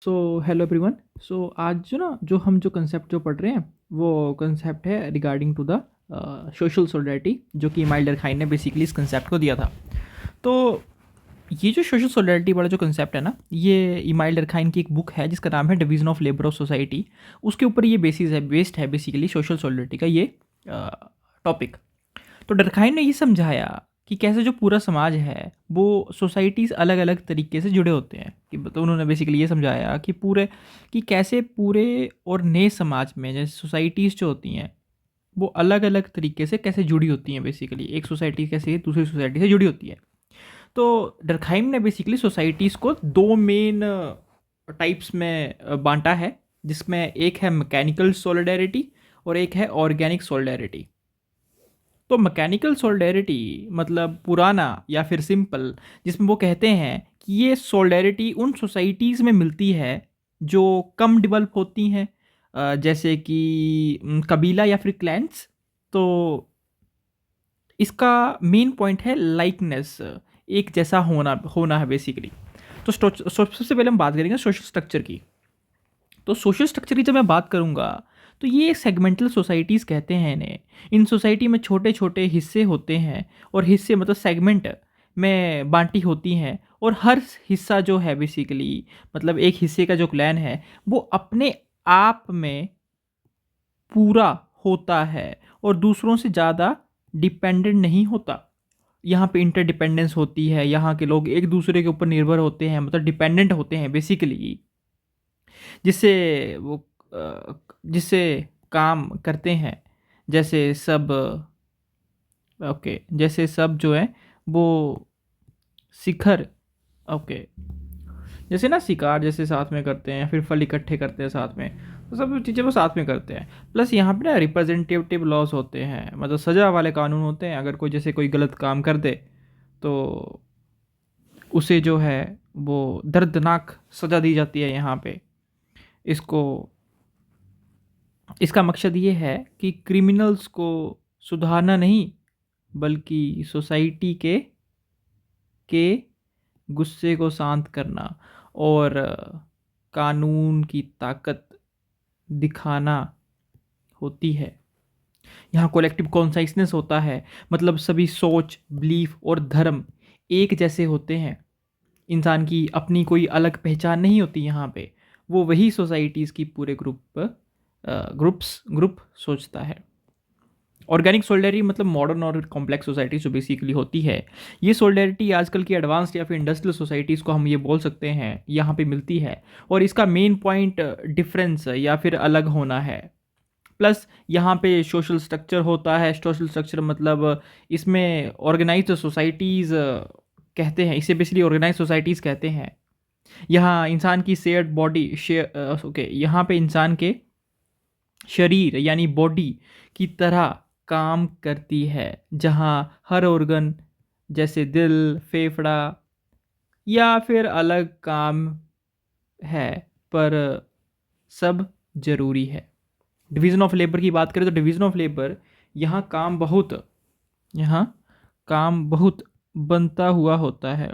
So hello everyone. सो आज जो हम कंसेप्ट जो पढ़ रहे हैं वो कंसेप्ट है regarding to the social solidarity, जो कि इमाइल डरखाइन ने बेसिकली इस कंसेप्ट को दिया था। तो ये जो सोशल सोलिडारिटी वाला जो कंसेप्ट है ना, ये इमाइल डरखाइन की एक बुक है जिसका नाम है division of labour of society. उसके ऊपर ये बेसिस है, बेस्ड है बेसिकली सोशल सोलिडारिटी का ये टॉपिक। तो डरखाइन ने ये समझाया कि कैसे जो पूरा समाज है वो सोसाइटीज़ अलग अलग तरीके से जुड़े होते हैं। कि तो उन्होंने बेसिकली ये समझाया कि कैसे पूरे और नए समाज में जैसे सोसाइटीज़ जो होती हैं वो अलग अलग तरीके से कैसे जुड़ी होती हैं। बेसिकली एक सोसाइटी कैसे दूसरी सोसाइटी से जुड़ी होती है। तो डरखाइम ने बेसिकली सोसाइटीज़ को दो मेन टाइप्स में बांटा है, जिसमें एक है मैकेनिकल सोलिडेरिटी और एक है ऑर्गेनिक सोलिडेरिटी। तो मैकेनिकल सोल्डेरिटी मतलब पुराना या फिर सिंपल, जिसमें वो कहते हैं कि ये सोल्डेरिटी उन सोसाइटीज़ में मिलती है जो कम डेवलप होती हैं, जैसे कि कबीला या फिर क्लैंस। तो इसका मेन पॉइंट है लाइकनेस, एक जैसा होना होना है बेसिकली। तो सबसे पहले हम बात करेंगे सोशल स्ट्रक्चर की। तो सोशल स्ट्रक्चर की जब मैं बात करूँगा तो ये सेगमेंटल सोसाइटीज़ कहते हैं इन्हें। इन सोसाइटी में छोटे छोटे हिस्से होते हैं और हिस्से मतलब सेगमेंट में बांटी होती हैं, और हर हिस्सा जो है बेसिकली मतलब एक हिस्से का जो क्लैन है वो अपने आप में पूरा होता है और दूसरों से ज़्यादा डिपेंडेंट नहीं होता। यहाँ पे इंटरडिपेंडेंस होती है, यहाँ के लोग एक दूसरे के ऊपर निर्भर होते हैं, मतलब डिपेंडेंट होते हैं बेसिकली, जिससे वो जिससे काम करते हैं। जैसे सब ओके, जैसे सब जो है वो शिखर ओके, जैसे ना शिकार जैसे साथ में करते हैं, फिर फल इकट्ठे करते हैं साथ में, तो सब चीज़ें वो साथ में करते हैं। प्लस यहाँ पे ना रिप्रेजेंटेटिव लॉज होते हैं, मतलब सज़ा वाले कानून होते हैं। अगर कोई जैसे कोई गलत काम कर दे तो उसे जो है वो दर्दनाक सज़ा दी जाती है यहाँ पे। इसको इसका मकसद ये है कि क्रिमिनल्स को सुधारना नहीं, बल्कि सोसाइटी के गुस्से को शांत करना और कानून की ताकत दिखाना होती है। यहाँ कोलेक्टिव कॉन्साइसनेस होता है, मतलब सभी सोच, बिलीफ और धर्म एक जैसे होते हैं। इंसान की अपनी कोई अलग पहचान नहीं होती यहाँ पे। वो वही सोसाइटीज़ की पूरे ग्रुप सोचता है। ऑर्गेनिक सोलिडेरिटी मतलब मॉडर्न और कॉम्प्लेक्स सोसाइटी जो बेसिकली होती है, ये सोलिडेरिटी आजकल की एडवांस्ड या फिर इंडस्ट्रियल सोसाइटीज़ को हम ये बोल सकते हैं यहाँ पे मिलती है। और इसका मेन पॉइंट डिफरेंस या फिर अलग होना है। प्लस यहाँ पे सोशल स्ट्रक्चर होता है। सोशल स्ट्रक्चर मतलब इसमें ऑर्गेनाइज्ड सोसाइटीज़ कहते हैं, इसे बेसिकली ऑर्गेनाइज सोसाइटीज़ कहते हैं। यहाँ इंसान की शेयर्ड बॉडी यहाँ पे इंसान के शरीर यानी बॉडी की तरह काम करती है, जहाँ हर ऑर्गन जैसे दिल, फेफड़ा या फिर अलग काम है, पर सब जरूरी है। डिवीज़न ऑफ लेबर की बात करें तो डिवीज़न ऑफ लेबर यहाँ यहाँ काम बहुत बनता हुआ होता है।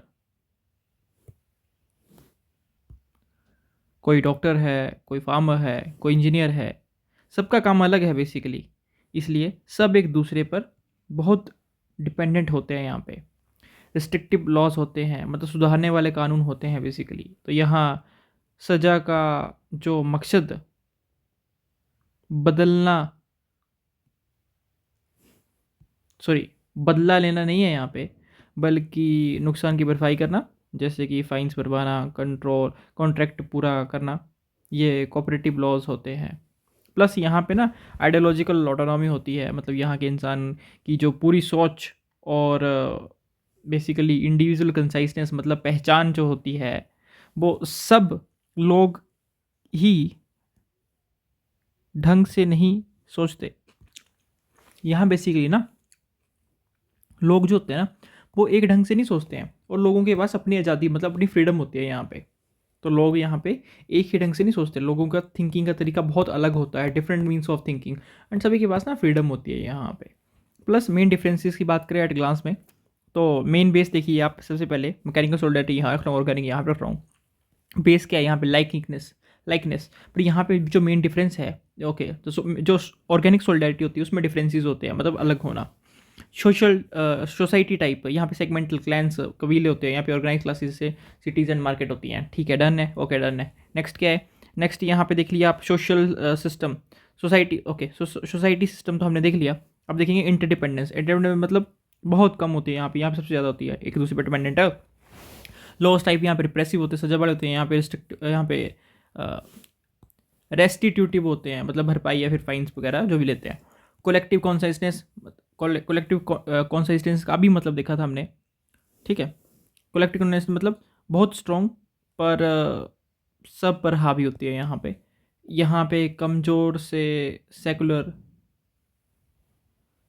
कोई डॉक्टर है, कोई फार्मर है, कोई इंजीनियर है, सबका काम अलग है बेसिकली। इसलिए सब एक दूसरे पर बहुत डिपेंडेंट होते हैं। यहाँ पे रिस्ट्रिक्टिव लॉज होते हैं, मतलब सुधारने वाले कानून होते हैं बेसिकली। तो यहाँ सज़ा का जो मकसद बदलना बदला लेना नहीं है यहाँ पे, बल्कि नुकसान की भरपाई करना, जैसे कि फाइन्स भरवाना, कॉन्ट्रैक्ट पूरा करना, ये कोऑपरेटिव लॉज होते हैं। प्लस यहाँ पे ना आइडियोलॉजिकल ऑटोनॉमी होती है, मतलब यहाँ के इंसान की जो पूरी सोच और बेसिकली इंडिविजुअल कंसाइसनेस मतलब पहचान जो होती है वो सब लोग ही ढंग से नहीं सोचते। यहाँ बेसिकली ना लोग जो होते हैं ना वो एक ढंग से नहीं सोचते हैं, और लोगों के पास अपनी आज़ादी मतलब अपनी फ्रीडम होती है यहाँ पे। तो लोग यहाँ पे एक ही ढंग से नहीं सोचते, लोगों का थिंकिंग का तरीका बहुत अलग होता है, different means of thinking, and सभी के पास ना फ्रीडम होती है यहाँ पे। प्लस मेन डिफरेंसेस की बात करें एट ग्लांस में, तो मेन बेस देखिए आप। सबसे पहले मैकेनिकल सोलिडेरिटी यहाँ रख रहा हूँ, ऑर्गेनिक यहाँ पर रख रहा हूँ। बेस क्या है यहाँ पे, लाइकनेस। पर यहाँ पे जो मेन डिफरेंस है, ओके, तो जो ऑर्गेनिक सोलिडारिटी होती है उसमें डिफरेंसेस होते हैं, मतलब अलग होना। सोशल सोसाइटी टाइप, यहाँ पे सेगमेंटल क्लैंस कबीले होते हैं, यहाँ पे ऑर्गेनाइज क्लासेस से सिटीज एंड मार्केट होती हैं, ठीक है, डन है, ओके डन है। नेक्स्ट क्या है, नेक्स्ट यहाँ पे देख लिया आप social system, society, okay, society system तो हमने देख लिया। अब देखेंगे इंटरडिपेंडेंस मतलब बहुत कम होती है यहाँ पे सबसे ज़्यादा होती है, एक दूसरे पर डिपेंडेंट है। लॉस टाइप यहाँ पे रिप्रेसिव होते हैं, सजा बड़े होते हैं, यहाँ पे रिस्ट्रिक्ट, यहाँ पे रेस्टिट्यूटिव होते हैं, मतलब भरपाई या फिर फाइन्स वगैरह जो भी लेते हैं। कोलेक्टिव कॉन्साइस्टेंस का भी मतलब देखा था हमने, ठीक है। कोलेक्टिव कॉन्साइस्टेंस मतलब बहुत स्ट्रॉन्ग पर सब पर हावी होती है। यहाँ पे कमज़ोर से सेकुलर,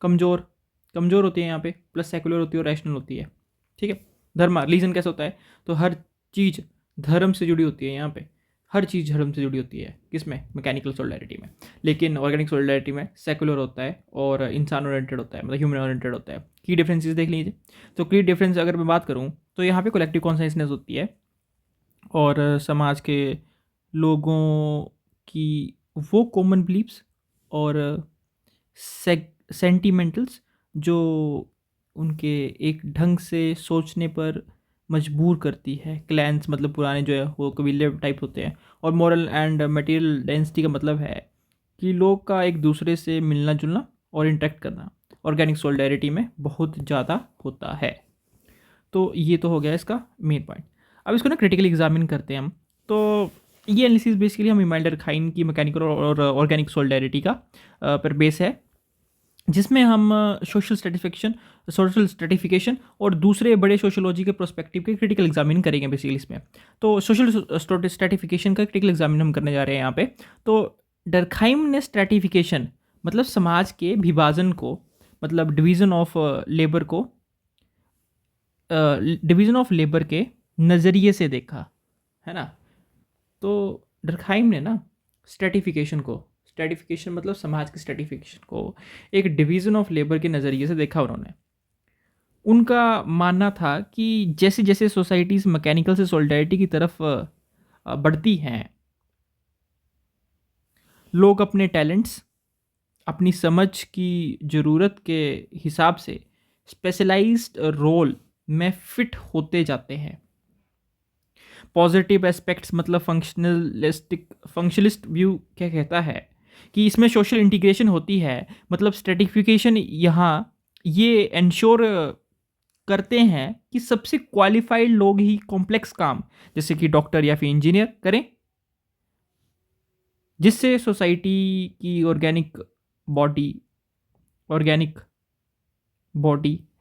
कमज़ोर होती है यहाँ पे, प्लस सेकुलर होती है और रैशनल होती है, ठीक है। धर्म रिलीजन कैसा होता है, तो हर चीज़ धर्म से जुड़ी होती है, यहाँ पे हर चीज़ धर्म से जुड़ी होती है, किसमें, मैकेनिकल सोलिडारिटी में। लेकिन ऑर्गेनिक सोलिडारिटी में सेकुलर होता है और इंसान ओरिएंटेड होता है, मतलब ह्यूमन ओरिएंटेड होता है। की डिफरेंसेस देख लीजिए। तो की डिफरेंस अगर मैं बात करूँ तो यहाँ पे कलेक्टिव कॉन्शियसनेस होती है और समाज के लोगों की वो कॉमन बिलीव्स और सेंटिमेंटल्स जो उनके एक ढंग से सोचने पर मजबूर करती है। क्लैंस मतलब पुराने जो है वो कबीले टाइप होते हैं। और मॉरल एंड मटेरियल डेंसिटी का मतलब है कि लोग का एक दूसरे से मिलना जुलना और इंटरेक्ट करना ऑर्गेनिक सोलिडारिटी में बहुत ज़्यादा होता है। तो ये तो हो गया इसका मेन पॉइंट। अब इसको ना क्रिटिकली एग्जामिन करते हैं हम। तो ये एनालिसिस बेसिकली हम इमाइल खाइन की मैकेनिकल और ऑर्गेनिक सोलिडारिटी का पर बेस है, जिसमें हम सोशल स्ट्रेटिफिकेशन और दूसरे बड़े सोशोलॉजी के प्रोस्पेक्टिव के क्रिटिकल एग्जामिन करेंगे बेसिकली इसमें। तो सोशल स्ट्रेटिफिकेशन का क्रिटिकल एग्जामिन हम करने जा रहे हैं यहाँ पे। तो डर्कहाइम ने स्ट्रेटिफिकेशन मतलब समाज के विभाजन को, मतलब डिवीज़न ऑफ लेबर के नज़रिए से देखा है ना। तो डर्कहाइम ने ना स्ट्रेटिफिकेशन मतलब समाज के स्ट्रेटिफिकेशन को एक डिवीज़न ऑफ लेबर के नज़रिए से देखा उन्होंने। उनका मानना था कि जैसे जैसे सोसाइटीज़ मैकेनिकल से सोलिडारिटी की तरफ बढ़ती हैं, लोग अपने टैलेंट्स, अपनी समझ की ज़रूरत के हिसाब से स्पेशलाइज्ड रोल में फिट होते जाते हैं। पॉजिटिव एस्पेक्ट्स मतलब फंक्शनलिस्ट व्यू क्या कहता है कि इसमें सोशल इंटीग्रेशन होती है, मतलब स्ट्रेटिफिकेशन यहाँ ये इंश्योर करते हैं कि सबसे क्वालिफाइड लोग ही कॉम्प्लेक्स काम जैसे कि डॉक्टर या फिर इंजीनियर करें, जिससे सोसाइटी की ऑर्गेनिक बॉडी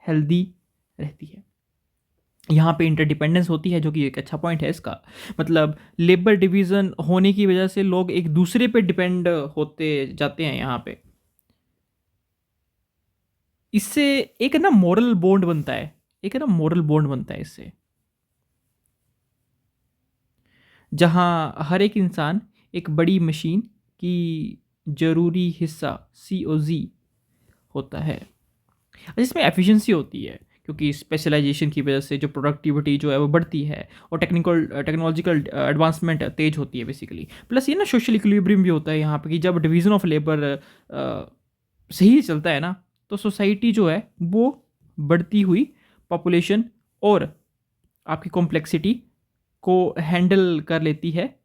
हेल्दी रहती है। यहाँ पे इंटरडिपेंडेंस होती है, जो कि एक अच्छा पॉइंट है इसका। मतलब लेबर डिवीज़न होने की वजह से लोग एक दूसरे पे डिपेंड होते जाते हैं यहाँ पे। इससे एक ना मोरल बॉन्ड बनता है इससे, जहाँ हर एक इंसान एक बड़ी मशीन की ज़रूरी हिस्सा COZ होता है। इसमें एफिशिएंसी होती है क्योंकि स्पेशलाइजेशन की वजह से जो प्रोडक्टिविटी जो है वो बढ़ती है और टेक्नोलॉजिकल एडवांसमेंट तेज होती है बेसिकली। प्लस ये ना सोशल इक्विलिब्रियम भी होता है यहाँ पे कि जब डिवीज़न ऑफ लेबर सही चलता है ना, तो सोसाइटी जो है वो बढ़ती हुई पॉपुलेशन और आपकी कॉम्प्लेक्सिटी को हैंडल कर लेती है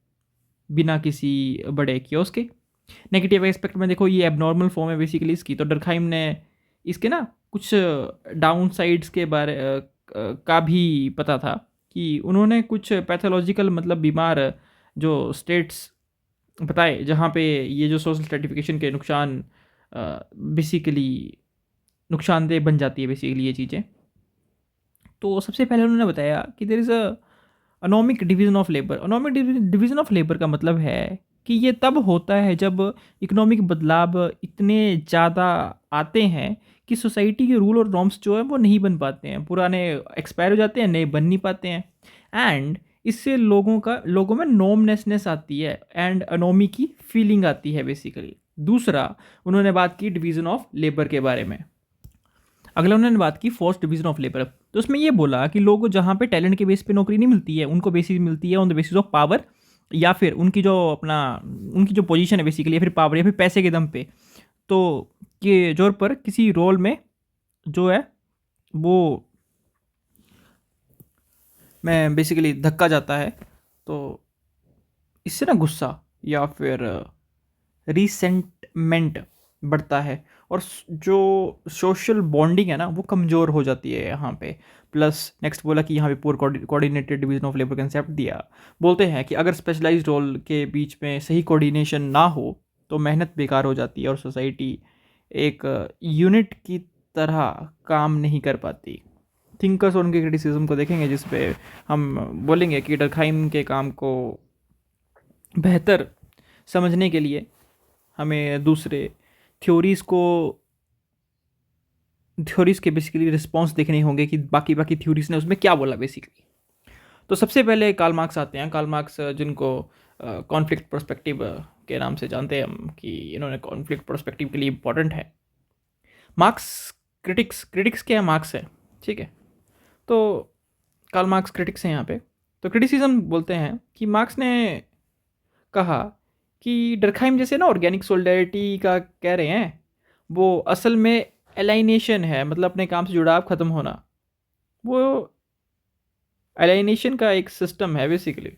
बिना किसी बड़े कियोस्क के। नेगेटिव एस्पेक्ट में देखो, ये एबनॉर्मल फॉर्म है बेसिकली इसकी। तो डर्कहाइम ने इसके ना कुछ डाउन साइड्स के बारे का भी पता था कि उन्होंने कुछ पैथोलॉजिकल मतलब बीमार जो स्टेट्स बताए जहाँ पे ये जो सोशल स्ट्रेटिफिकेशन के नुकसान बेसिकली नुकसानदेह बन जाती है बेसिकली ये चीज़ें। तो सबसे पहले उन्होंने बताया कि there is anomic division of labour. Anomic division of labour का मतलब है कि ये तब होता है जब इकोनॉमिक बदलाव इतने ज़्यादा आते हैं कि सोसाइटी के रूल और नॉर्म्स जो है वो नहीं बन पाते हैं, पुराने एक्सपायर हो जाते हैं, नए बन नहीं पाते हैं। एंड इससे लोगों में नॉर्मनेसनेस आती है एंड अनोमी की फीलिंग आती है बेसिकली। दूसरा उन्होंने बात की डिवीज़न ऑफ लेबर के बारे में। अगला उन्होंने बात की फोर्स डिवीजन ऑफ लेबर। तो उसमें ये बोला कि लोगों को जहाँ पे टैलेंट के बेस पे नौकरी नहीं मिलती है, उनको बेसिस मिलती है on the basis of power, या फिर उनकी जो पोजीशन है बेसिकली, या फिर पावर या फिर पैसे के दम पे। तो के जोर पर किसी रोल में जो है वो मैं बेसिकली धक्का जाता है, तो इससे ना गुस्सा या फिर रिसेंटमेंट बढ़ता है, और जो सोशल बॉन्डिंग है ना वो कमज़ोर हो जाती है यहाँ पे। प्लस नेक्स्ट बोला कि यहाँ पे पूर coordinated division of labour concept दिया। बोलते हैं कि अगर स्पेशलाइज्ड रोल के बीच में सही कोऑर्डिनेशन ना हो तो मेहनत बेकार हो जाती है और सोसाइटी एक यूनिट की तरह काम नहीं कर पाती। थिंकर्स और उनके क्रिटिसिज्म को देखेंगे, जिस पे हम बोलेंगे कि डरखाइम के काम को बेहतर समझने के लिए हमें दूसरे थ्योरीज़ के बेसिकली रिस्पॉन्स देखने होंगे कि बाकी थ्योरीज़ ने उसमें क्या बोला बेसिकली। तो सबसे पहले कार्ल मार्क्स आते हैं। कार्ल मार्क्स जिनको कॉन्फ्लिक्ट पर्सपेक्टिव के नाम से जानते हैं हम, कि इन्होंने कॉन्फ्लिक्ट पर्सपेक्टिव के लिए इम्पोर्टेंट है। मार्क्स क्रिटिक्स क्या है, मार्क्स है, ठीक है। तो कार्ल मार्क्स क्रिटिक्स हैं यहाँ पे। तो क्रिटिसिज्म बोलते हैं कि मार्क्स ने कहा कि डरखाइम जैसे ना ऑर्गेनिक सोलिडेरिटी का कह रहे हैं, वो असल में एलाइनेशन है, मतलब अपने काम से जुड़ाव ख़त्म होना। वो एलाइनेशन का एक सिस्टम है बेसिकली।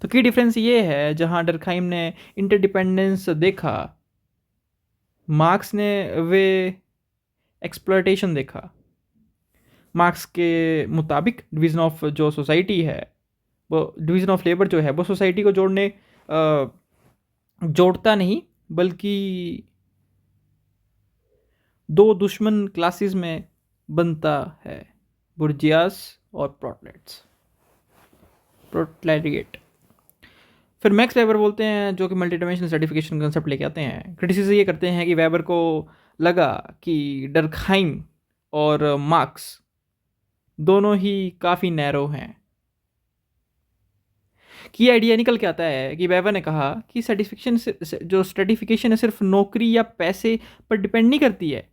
तो की डिफरेंस ये है, जहाँ डरखाइम ने इंटरडिपेंडेंस देखा, मार्क्स ने वे एक्सप्लॉयटेशन देखा। मार्क्स के मुताबिक डिवीज़न ऑफ जो सोसाइटी है, वो डिवीज़न ऑफ लेबर जो है वो सोसाइटी को जोड़ता नहीं, बल्कि दो दुश्मन क्लासेस में बनता है, बुर्जियास और प्रोलेटारिएट। फिर मैक्स वेबर बोलते हैं, जो कि मल्टी डायमेंशनल सर्टिफिकेशन कंसेप्ट लेके आते हैं। क्रिटिसिज्म ये करते हैं कि वेबर को लगा कि डरखाइम और मार्क्स दोनों ही काफ़ी नैरो हैं। की आइडिया निकल के आता है कि वेबर ने कहा कि जो सर्टिफिकेशन है सिर्फ नौकरी या पैसे पर डिपेंड नहीं करती है,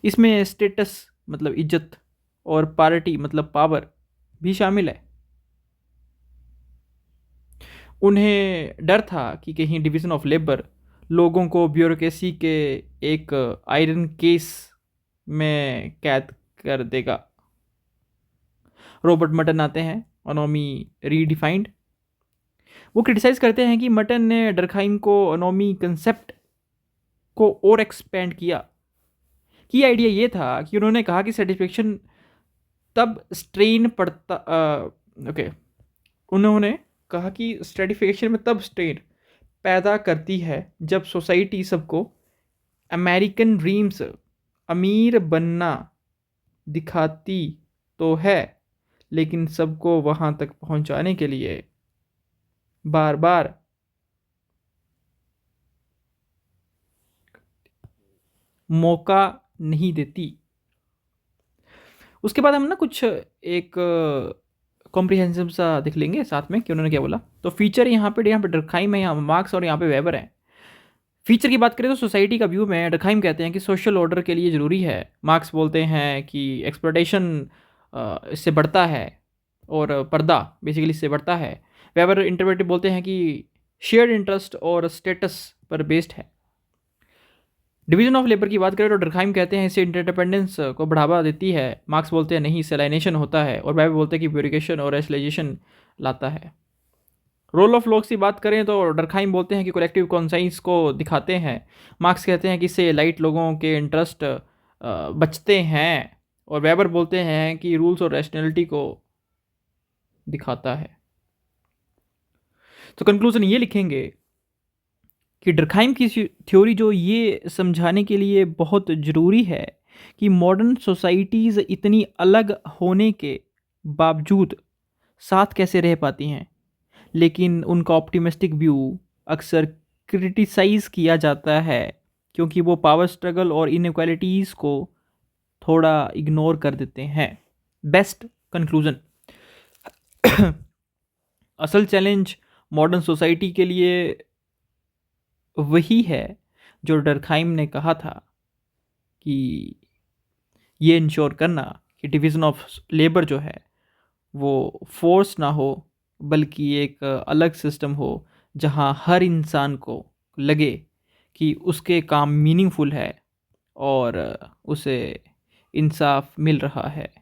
इसमें स्टेटस मतलब इज्जत और पार्टी मतलब पावर भी शामिल है। उन्हें डर था कि कहीं डिवीज़न ऑफ लेबर लोगों को ब्यूरोक्रेसी के एक आयरन केस में कैद कर देगा। रॉबर्ट मटन आते हैं, अनोमी रीडिफाइंड। वो क्रिटिसाइज करते हैं कि मटन ने डरखाइम को अनोमी कंसेप्ट को और एक्सपेंड किया। की आइडिया ये था कि उन्होंने कहा कि सेटिस्फेक्शन तब स्ट्रेन पड़ता उन्होंने कहा कि स्ट्रेटिफिकेशन में तब स्ट्रेन पैदा करती है जब सोसाइटी सबको अमेरिकन ड्रीम्स, अमीर बनना दिखाती तो है, लेकिन सबको वहाँ तक पहुँचाने के लिए बार बार मौका नहीं देती। उसके बाद हम ना कुछ एक कॉम्प्रिहेंसिव सा देख लेंगे साथ में कि उन्होंने क्या बोला। तो फीचर यहाँ पे डरखाइम है, यहाँ मार्क्स और यहाँ पे वेबर है। फीचर की बात करें तो सोसाइटी का व्यू में डरखाइम कहते हैं कि सोशल ऑर्डर के लिए ज़रूरी है। मार्क्स बोलते हैं कि एक्सप्लॉयटेशन इससे बढ़ता है और पर्दा बेसिकली इससे बढ़ता है। वेबर इंटरप्रेटिव बोलते हैं कि शेयर्ड इंटरेस्ट और स्टेटस पर बेस्ड है। डिवीजन ऑफ लेबर की बात करें तो डरखाइम कहते हैं इससे इंटरडिपेंडेंस को बढ़ावा देती है। मार्क्स बोलते हैं नहीं, इससे अलाइनेशन होता है। और वेबर बोलते हैं कि प्यूरिफिकेशन और रेशनलाइजेशन लाता है। रोल ऑफ लॉस की बात करें तो डरखाइम बोलते हैं कि कलेक्टिव कॉन्साइंस को दिखाते हैं। मार्क्स कहते हैं कि इससे लाइट लोगों के इंटरेस्ट बचते हैं। और वेबर बोलते हैं कि रूल्स और रैशनैलिटी को दिखाता है। तो कंक्लूजन ये लिखेंगे कि डरखाइम की थ्योरी जो ये समझाने के लिए बहुत ज़रूरी है कि मॉडर्न सोसाइटीज़ इतनी अलग होने के बावजूद साथ कैसे रह पाती हैं, लेकिन उनका ऑप्टिमिस्टिक व्यू अक्सर क्रिटिसाइज़ किया जाता है क्योंकि वो पावर स्ट्रगल और इनइक्वालिटीज़ को थोड़ा इग्नोर कर देते हैं। बेस्ट कंक्लूजन, असल चैलेंज मॉडर्न सोसाइटी के लिए वही है जो डरखाइम ने कहा था कि ये इंश्योर करना कि डिवीज़न ऑफ लेबर जो है वो फोर्स ना हो, बल्कि एक अलग सिस्टम हो जहाँ हर इंसान को लगे कि उसके काम मीनिंगफुल है और उसे इंसाफ मिल रहा है।